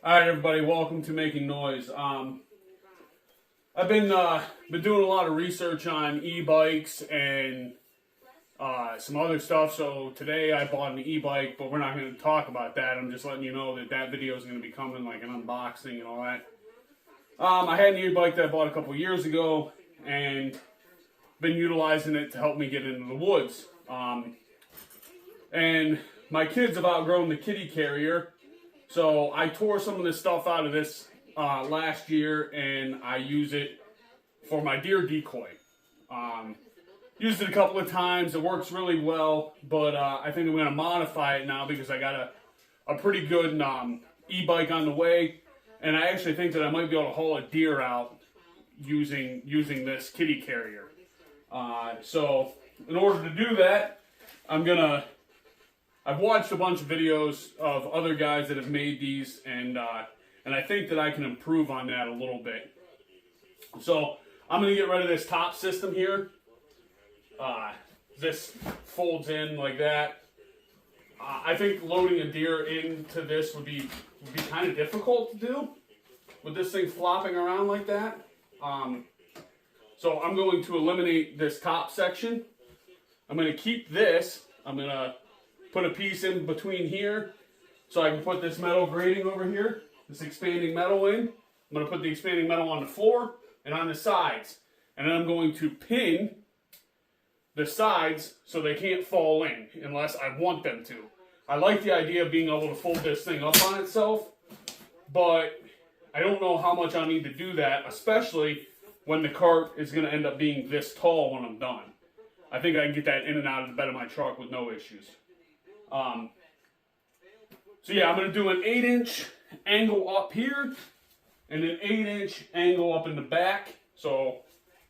Alright everybody, welcome to Making Noise. I've been doing a lot of research on e-bikes and some other stuff, so today I bought an e-bike, but we're not going to talk about that. I'm just letting you know that that video is going to be coming, like an unboxing and all that. I had an e-bike that I bought a couple years ago, and been utilizing it to help me get into the woods. And my kids have outgrown the kitty carrier, so I tore some of this stuff out of this last year, and I use it for my deer decoy. Used it a couple of times. It works really well, but I think I'm going to modify it now because I got a pretty good e-bike on the way, and I actually think that I might be able to haul a deer out using this kitty carrier. So in order to do that, I've watched a bunch of videos of other guys that have made these, and I think that I can improve on that a little bit. So I'm going to get rid of this top system here. This folds in like that. I think loading a deer into this would be kind of difficult to do with this thing flopping around like that. So I'm going to eliminate this top section. I'm going to keep this. I'm going to put a piece in between here so I can put this metal grating over here, this expanding metal in. I'm going to put the expanding metal on the floor and on the sides. And then I'm going to pin the sides so they can't fall in unless I want them to. I like the idea of being able to fold this thing up on itself, but I don't know how much I need to do that, especially when the cart is going to end up being this tall when I'm done. I think I can get that in and out of the bed of my truck with no issues. So yeah, I'm going to do an 8-inch angle up here and an 8-inch angle up in the back, so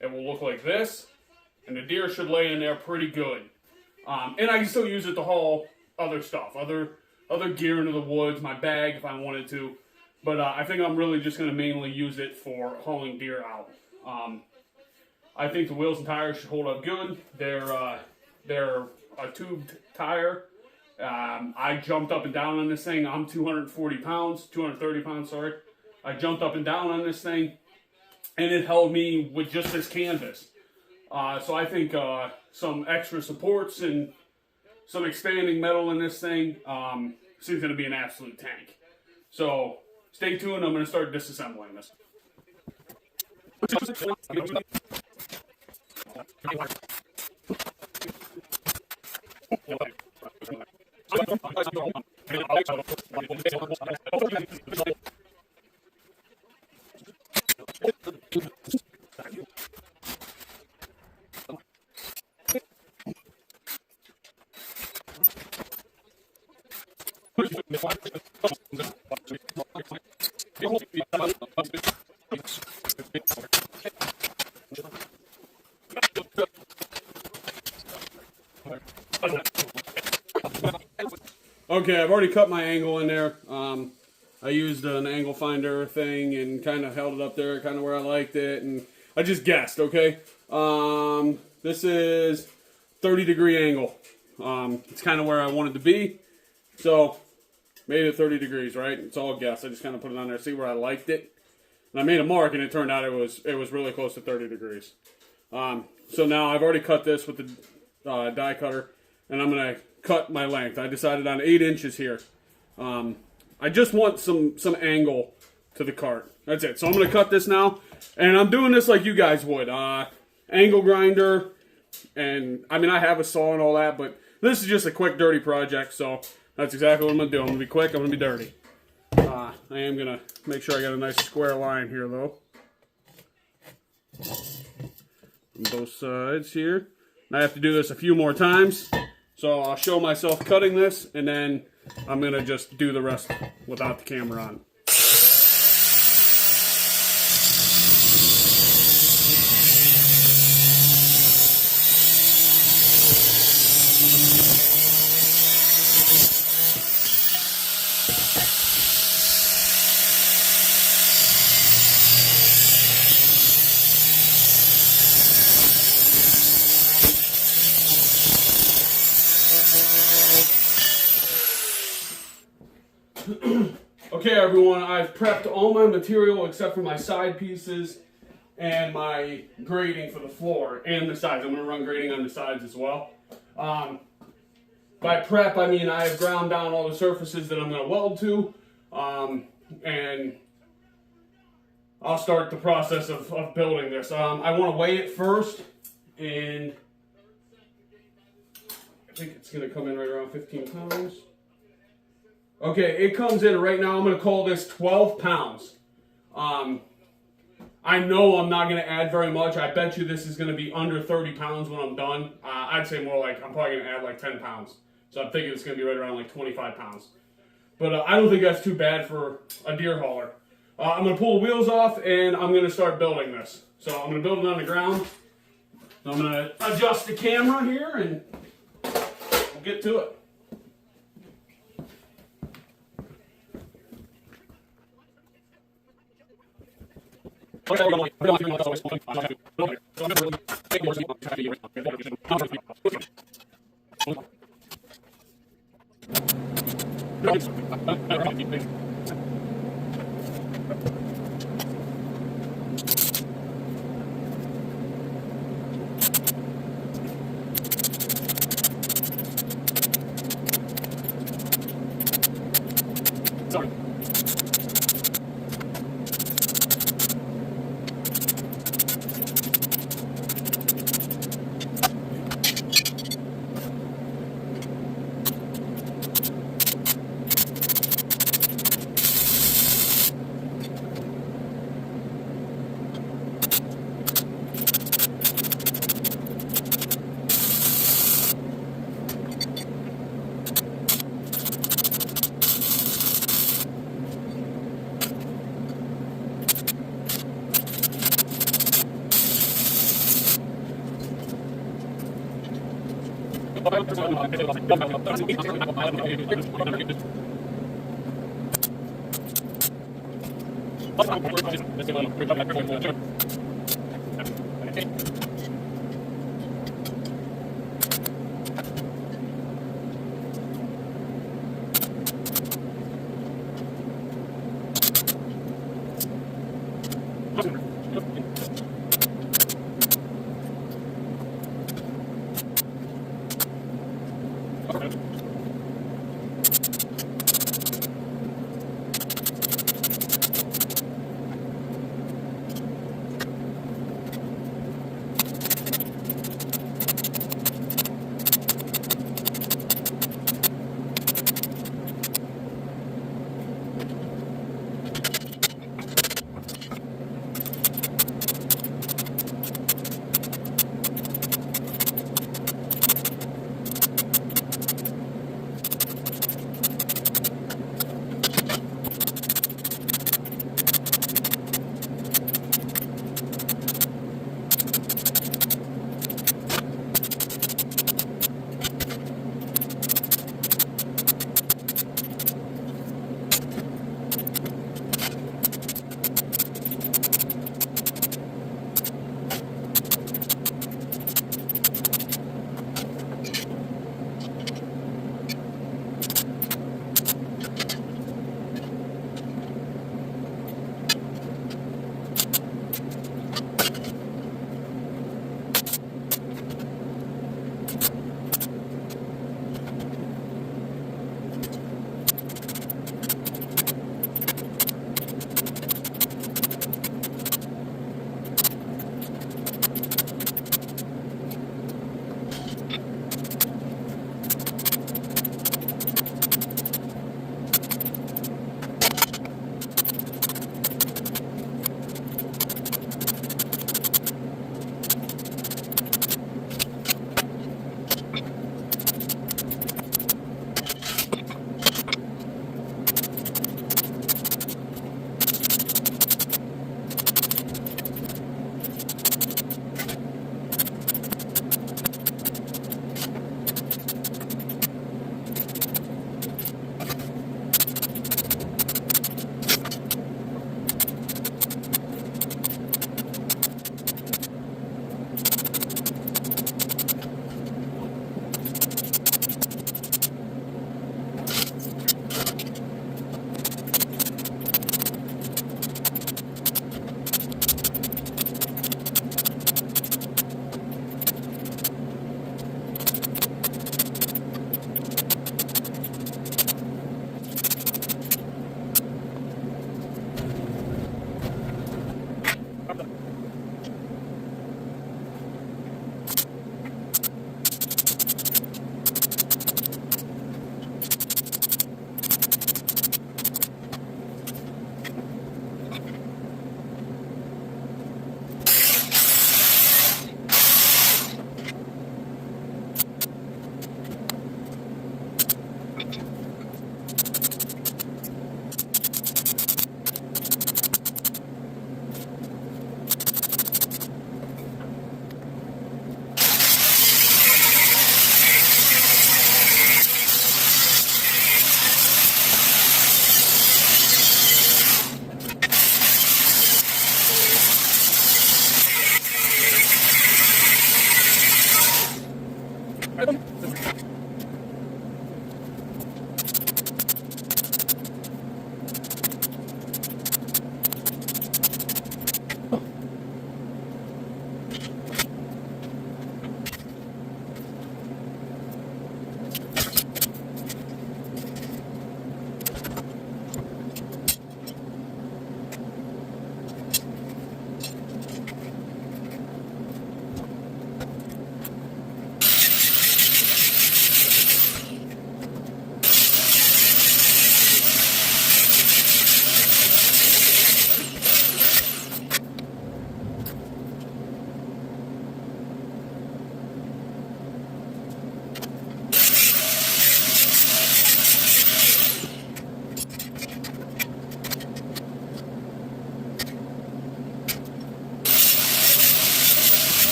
it will look like this, and the deer should lay in there pretty good. And I can still use it to haul other stuff, other gear into the woods, my bag if I wanted to, but I think I'm really just going to mainly use it for hauling deer out. I think the wheels and tires should hold up good. They're a tubed tire. I jumped up and down on this thing. I'm 230 pounds, sorry. I jumped up and down on this thing, and it held me with just this canvas. So I think some extra supports and some expanding metal in this thing, this is going to be an absolute tank. So stay tuned. I'm going to start disassembling this. Okay, I've already cut my angle in there. I used an angle finder thing and kind of held it up there, kind of where I liked it, and I just guessed, okay? This is 30-degree angle. It's kind of where I wanted to be, so made it 30 degrees, right? It's all a guess. I just kind of put it on there, see where I liked it. And I made a mark, and it turned out it was really close to 30 degrees. So now I've already cut this with the die cutter, and I'm going to cut my length. I decided on 8 inches here. I just want some angle to the cart. That's it. So I'm going to cut this now, and I'm doing this like you guys would. Angle grinder, and I mean I have a saw and all that, but this is just a quick dirty project, so that's exactly what I'm going to do. I'm going to be quick, I'm going to be dirty. I am going to make sure I got a nice square line here though. On both sides here. And I have to do this a few more times. So I'll show myself cutting this, and then I'm going to just do the rest without the camera on. Okay, everyone, I've prepped all my material except for my side pieces and my grading for the floor and the sides. I'm going to run grading on the sides as well. By prep, I mean I have ground down all the surfaces that I'm going to weld to, and I'll start the process of building this. I want to weigh it first, and I think it's going to come in right around 15 pounds. Okay, it comes in right now, I'm going to call this 12 pounds. I know I'm not going to add very much. I bet you this is going to be under 30 pounds when I'm done. I'd say more like, I'm probably going to add like 10 pounds. So I'm thinking it's going to be right around like 25 pounds. But I don't think that's too bad for a deer hauler. I'm going to pull the wheels off and I'm going to start building this. So I'm going to build it on the ground. So I'm going to adjust the camera here and we'll get to it. Sorry.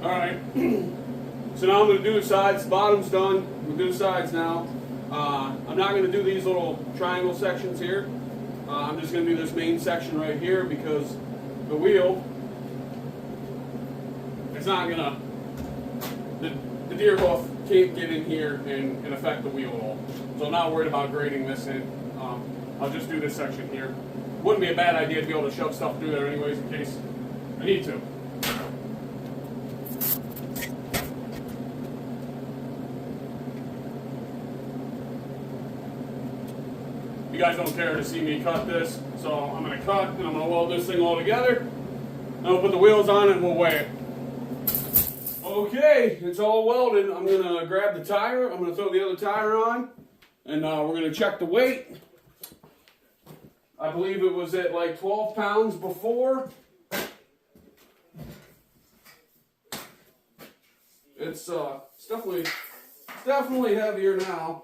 Alright, so now I'm going to do the sides. The bottom's done. We'll do the sides now. I'm not going to do these little triangle sections here. I'm just going to do this main section right here because the wheel is not going to, the deer hoof can't get in here and affect the wheel at all. So I'm not worried about grading this in. I'll just do this section here. Wouldn't be a bad idea to be able to shove stuff through there anyways in case I need to. You guys don't care to see me cut this, so I'm going to cut and I'm going to weld this thing all together. And we'll put the wheels on and we'll weigh it. Okay, it's all welded. I'm going to grab the tire. I'm going to throw the other tire on, and we're going to check the weight. I believe it was at like 12 pounds before. It's definitely heavier now.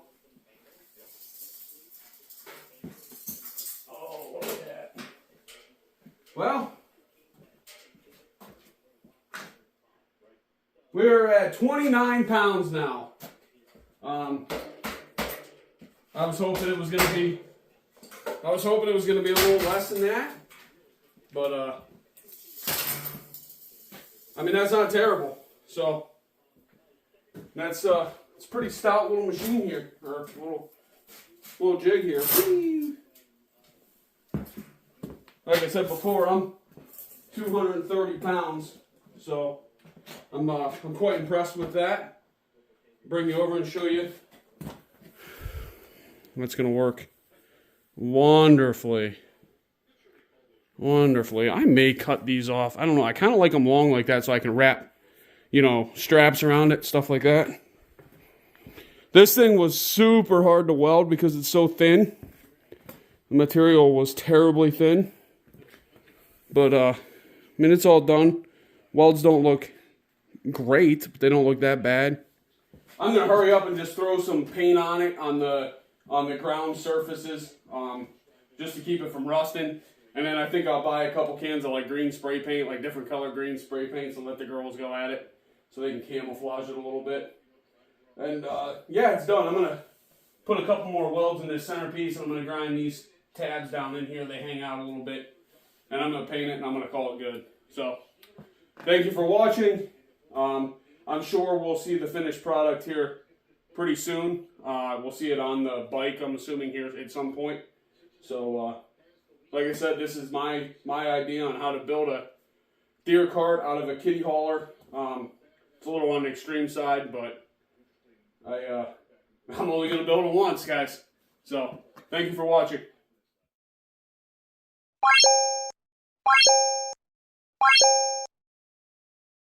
Well, we're at 29 pounds now. I was hoping it was going to be a little less than that, but I mean, that's not terrible. So that's it's a pretty stout little machine here, or little jig here. Like I said before, I'm 230 pounds, so I'm quite impressed with that. Bring you over and show you. That's going to work wonderfully. Wonderfully. I may cut these off. I don't know. I kind of like them long like that so I can wrap, straps around it, stuff like that. This thing was super hard to weld because it's so thin. The material was terribly thin. But, I mean, it's all done. Welds don't look great, but they don't look that bad. I'm going to hurry up and just throw some paint on it, on the ground surfaces, just to keep it from rusting. And then I think I'll buy a couple cans of, like, green spray paint, like different color green spray paints, and let the girls go at it so they can camouflage it a little bit. And, yeah, it's done. I'm going to put a couple more welds in this centerpiece, and I'm going to grind these tabs down in here. They hang out a little bit. And I'm going to paint it, and I'm going to call it good. So, thank you for watching. I'm sure we'll see the finished product here pretty soon. We'll see it on the bike, I'm assuming, here at some point. So, like I said, this is my idea on how to build a deer cart out of a kitty hauler. It's a little on the extreme side, but I'm only going to build it once, guys. So, thank you for watching.